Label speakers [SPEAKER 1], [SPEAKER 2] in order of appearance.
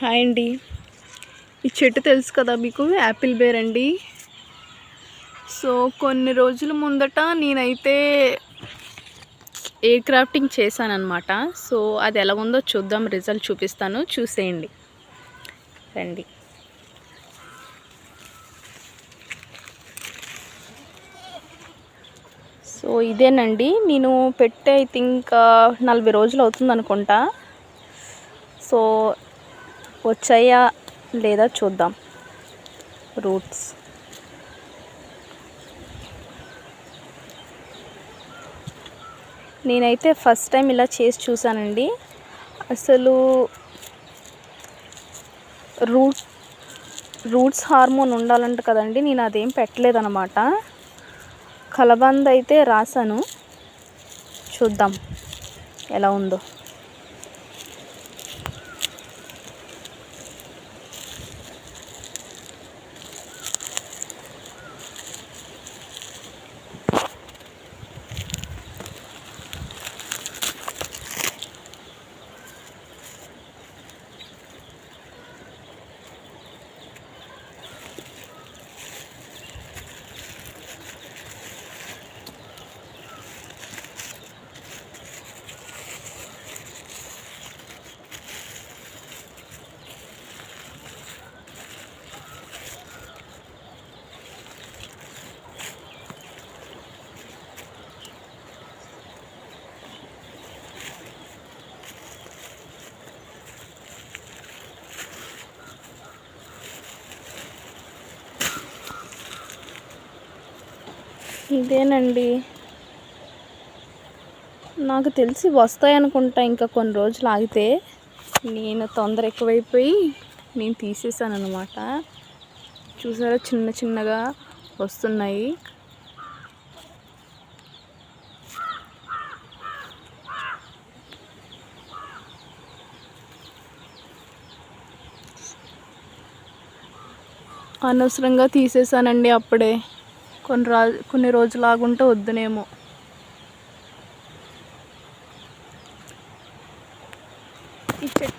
[SPEAKER 1] Hi అండి. ఈ చెట్టు తెలుసు కదా మీకు, యాపిల్ బేర్ అండి. సో కొన్ని రోజుల ముందట నేనైతే ఎయిర్ క్రాఫ్టింగ్ చేశానన్నమాట. సో అది ఎలా ఉందో చూద్దాం, రిజల్ట్ చూపిస్తాను, చూసేయండి రండి. సో ఇదేనండి నేను పెట్టే ఐ థింక్ 40 రోజులు అవుతుంది అనుకుంటా. సో వచ్చాయా లేదా చూద్దాం. రూట్స్ నేనైతే ఫస్ట్ టైం ఇలా చేసి చూసానండి. అసలు రూట్స్ హార్మోన్ ఉండాలంట కదండి, నేను అదేం పెట్టలేదన్నమాట. కలబంద అయితే రాసాను, చూద్దాం ఎలా ఉందో. ఇదేనండి, నాకు తెలిసి వస్తాయనుకుంటా. ఇంకా కొన్ని రోజులు ఆగితే. నేను తొందర ఎక్కువైపోయి నేను తీసేసాను అనమాట. చూసారా, చిన్న చిన్నగా వస్తున్నాయి. అనవసరంగా తీసేసానండి అప్పుడే. కొన్ని రోజులు ఆగుంటే వద్దునేమో. ఈ చెట్టు